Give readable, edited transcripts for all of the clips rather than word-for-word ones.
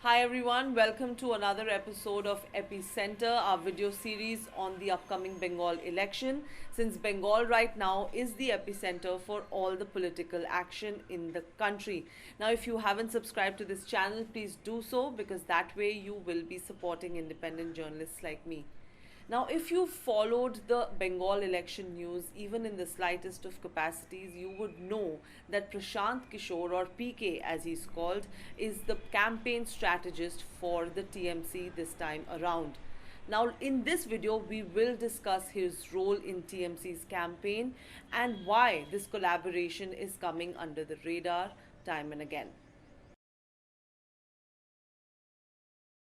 Hi everyone, welcome to another episode of Epicentre, our video series on the upcoming Bengal election. Since Bengal right now is the epicenter for all the political action in the country. Now, if you haven't subscribed to this channel, please do so because that way you will be supporting independent journalists like me. Now, if you followed the Bengal election news, even in the slightest of capacities, you would know that Prashant Kishor, or PK as he's called, is the campaign strategist for the TMC this time around. Now, in this video, we will discuss his role in TMC's campaign and why this collaboration is coming under the radar time and again.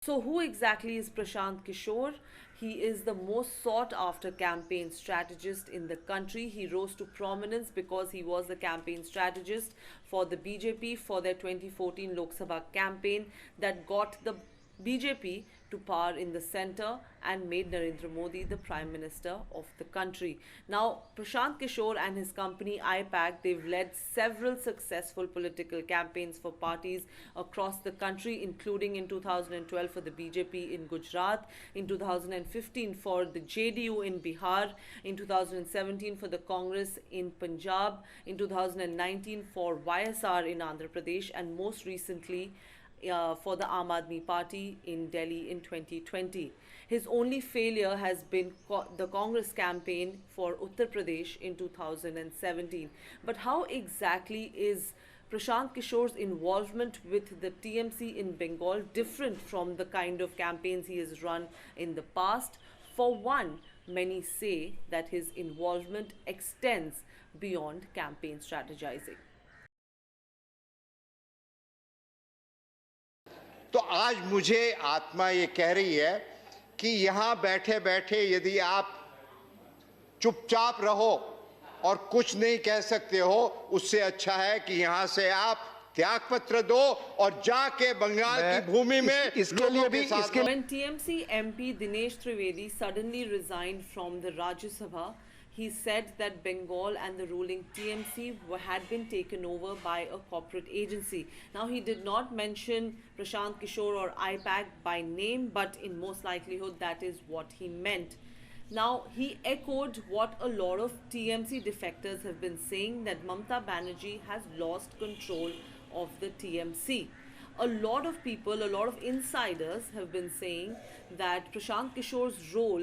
So, who exactly is Prashant Kishor? He is the most sought after campaign strategist in the country. He rose to prominence because he was the campaign strategist for the BJP for their 2014 Lok Sabha campaign that got the BJP to power in the centre and made Narendra Modi the Prime Minister of the country. Now, Prashant Kishor and his company IPAC, they've led several successful political campaigns for parties across the country, including in 2012 for the BJP in Gujarat, in 2015 for the JDU in Bihar, in 2017 for the Congress in Punjab, in 2019 for YSR in Andhra Pradesh, and most recently for the Aam Aadmi Party in Delhi in 2020. His only failure has been the Congress campaign for Uttar Pradesh in 2017. But how exactly is Prashant Kishor's involvement with the TMC in Bengal different from the kind of campaigns he has run in the past? For one, many say that his involvement extends beyond campaign strategizing. तो आज मुझे आत्मा ये कह रही है कि यहाँ बैठे बैठे यदि आप चुपचाप रहो और कुछ नहीं कह सकते हो, उससे अच्छा है कि यहाँ से आप त्यागपत्र दो और जाके बंगाल की भूमि में इसके लिए भी When TMC MP Dinesh Trivedi suddenly resigned from the Rajya Sabha, he said that Bengal and the ruling TMC had been taken over by a corporate agency. Now, he did not mention Prashant Kishor or IPAC by name, but in most likelihood, that is what he meant. Now, he echoed what a lot of TMC defectors have been saying, that Mamata Banerjee has lost control of the TMC. A lot of people, a lot of insiders have been saying that Prashant Kishor's role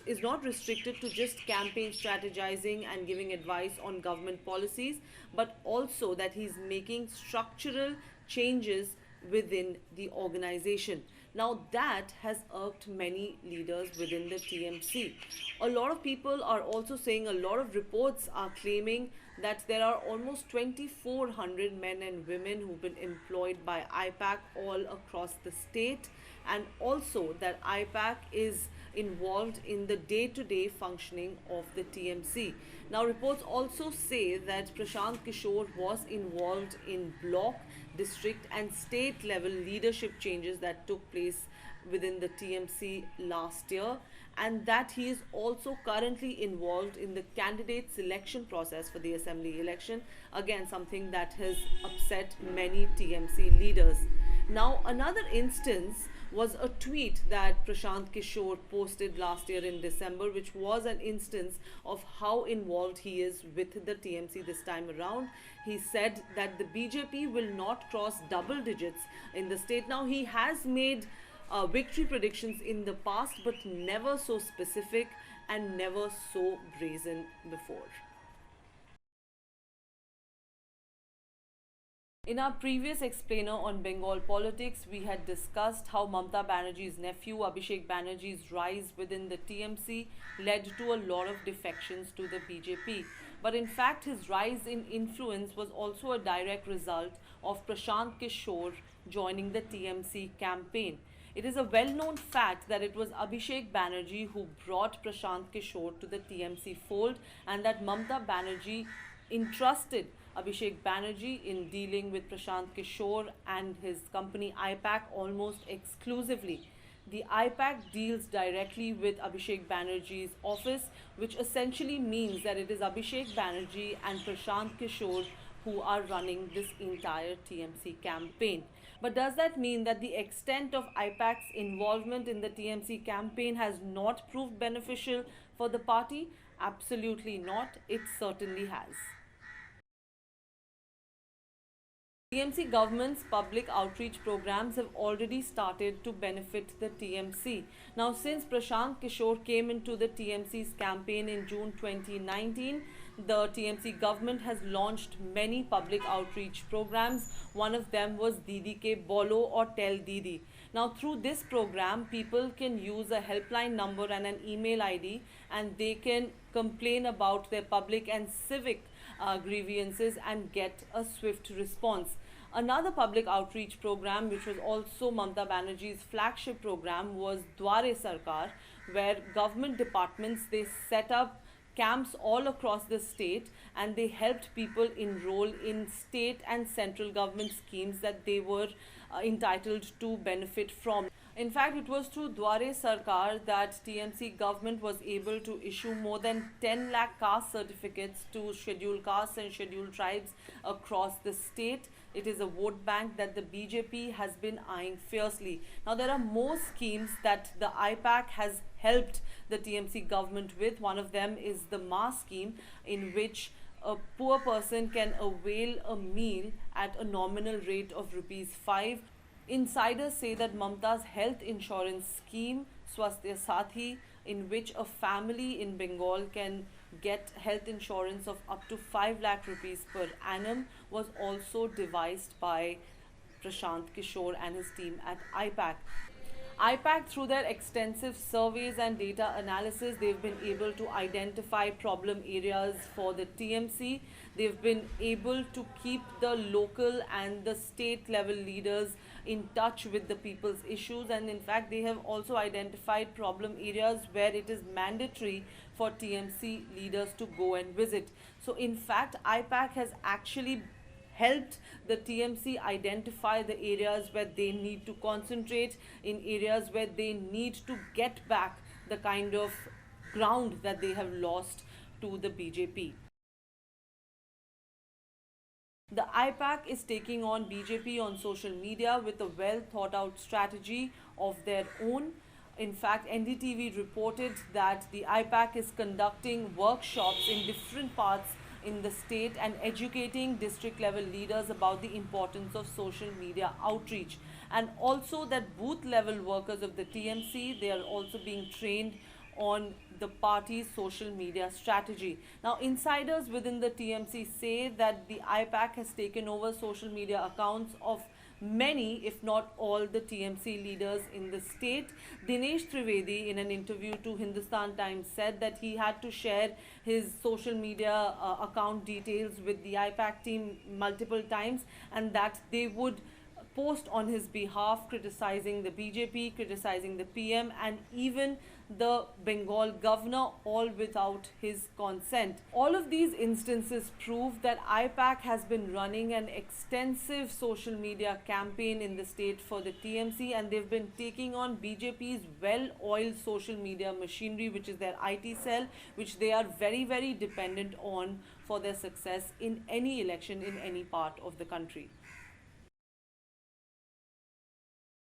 is not restricted to just campaign strategizing and giving advice on government policies, but also that he's making structural changes within the organization. Now, that has irked many leaders within the TMC. A lot of people are also saying, a lot of reports are claiming that there are almost 2,400 men and women who've been employed by IPAC all across the state, and also that IPAC is involved in the day-to-day functioning of the TMC. Now, reports also say that Prashant Kishor was involved in block, district and state level leadership changes that took place within the TMC last year, and that he is also currently involved in the candidate selection process for the assembly election. Again, something that has upset many TMC leaders. Now, another instance was a tweet that Prashant Kishor posted last year in December, which was an instance of how involved he is with the TMC this time around. He said that the BJP will not cross double digits in the state. Now, he has made victory predictions in the past, but never so specific and never so brazen before. In our previous explainer on Bengal politics, we had discussed how Mamata Banerjee's nephew Abhishek Banerjee's rise within the TMC led to a lot of defections to the BJP. But in fact, his rise in influence was also a direct result of Prashant Kishor joining the TMC campaign. It is a well-known fact that it was Abhishek Banerjee who brought Prashant Kishor to the TMC fold, and that Mamata Banerjee entrusted Abhishek Banerjee in dealing with Prashant Kishor and his company IPAC almost exclusively. The IPAC deals directly with Abhishek Banerjee's office, which essentially means that it is Abhishek Banerjee and Prashant Kishor who are running this entire TMC campaign. But does that mean that the extent of IPAC's involvement in the TMC campaign has not proved beneficial for the party? Absolutely not. It certainly has. TMC government's public outreach programs have already started to benefit the TMC. Now, since Prashant Kishor came into the TMC's campaign in June 2019, the TMC government has launched many public outreach programs. One of them was Didi Ke Bolo or Tell Didi. Now, through this program, people can use a helpline number and an email ID, and they can complain about their public and civic grievances and get a swift response. Another public outreach program, which was also Mamata Banerjee's flagship program, was Dware Sarkar, where government departments, they set up camps all across the state, and they helped people enroll in state and central government schemes that they were entitled to benefit from. In fact, it was through Dware Sarkar that TMC government was able to issue more than 10 lakh caste certificates to scheduled castes and scheduled tribes across the state. It is a vote bank that the BJP has been eyeing fiercely. Now, there are more schemes that the IPAC has helped the TMC government with. One of them is the Ma scheme, in which a poor person can avail a meal at a nominal rate of ₹5. Insiders say that Mamata's health insurance scheme, Swasthya Sathi, in which a family in Bengal can get health insurance of up to 5 lakh rupees per annum, was also devised by Prashant Kishor and his team at IPAC. IPAC, through their extensive surveys and data analysis, they've been able to identify problem areas for the TMC. They've been able to keep the local and the state level leaders in touch with the people's issues, and in fact they have also identified problem areas where it is mandatory for TMC leaders to go and visit. So in fact, IPAC has actually helped the TMC identify the areas where they need to concentrate, in areas where they need to get back the kind of ground that they have lost to the BJP. The IPAC is taking on BJP on social media with a well thought out strategy of their own. In fact, NDTV reported that the IPAC is conducting workshops in different parts in the state and educating district level leaders about the importance of social media outreach, and also that booth level workers of the TMC, they are also being trained on the party's social media strategy. Now, insiders within the TMC say that the IPAC has taken over social media accounts of many, if not all, the TMC leaders in the state. Dinesh Trivedi, in an interview to Hindustan Times, said that he had to share his social media account details with the IPAC team multiple times, and that they would post on his behalf criticizing the BJP, criticizing the PM, and even the Bengal governor, all without his consent. All of these instances prove that IPAC has been running an extensive social media campaign in the state for the TMC, and they've been taking on BJP's well-oiled social media machinery, which is their IT cell, which they are very, very dependent on for their success in any election in any part of the country.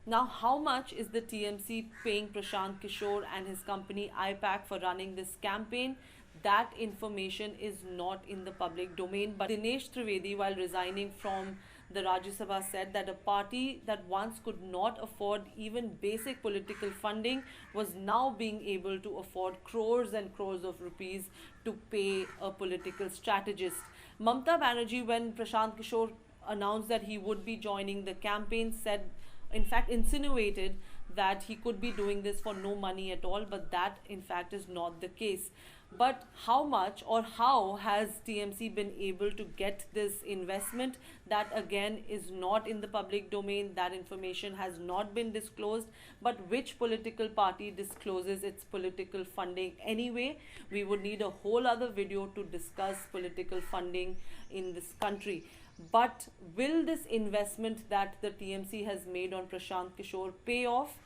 Now, how much is the TMC paying Prashant Kishor and his company IPAC for running this campaign? That information is not in the public domain. But Dinesh Trivedi, while resigning from the Rajya Sabha, said that a party that once could not afford even basic political funding was now being able to afford crores and crores of rupees to pay a political strategist. Mamata Banerjee, when Prashant Kishor announced that he would be joining the campaign, said, in fact insinuated that he could be doing this for no money at all, but that in fact is not the case. But how much or how has TMC been able to get this investment? That again is not in the public domain. That information has not been disclosed. But which political party discloses its political funding anyway? We would need a whole other video to discuss political funding in this country. But will this investment that the TMC has made on Prashant Kishor pay off?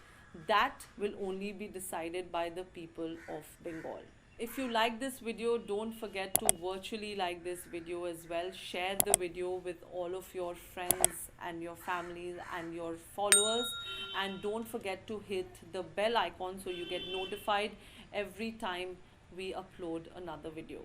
That will only be decided by the people of Bengal. If you like this video, don't forget to virtually like this video as well. Share the video with all of your friends and your families and your followers. And don't forget to hit the bell icon so you get notified every time we upload another video.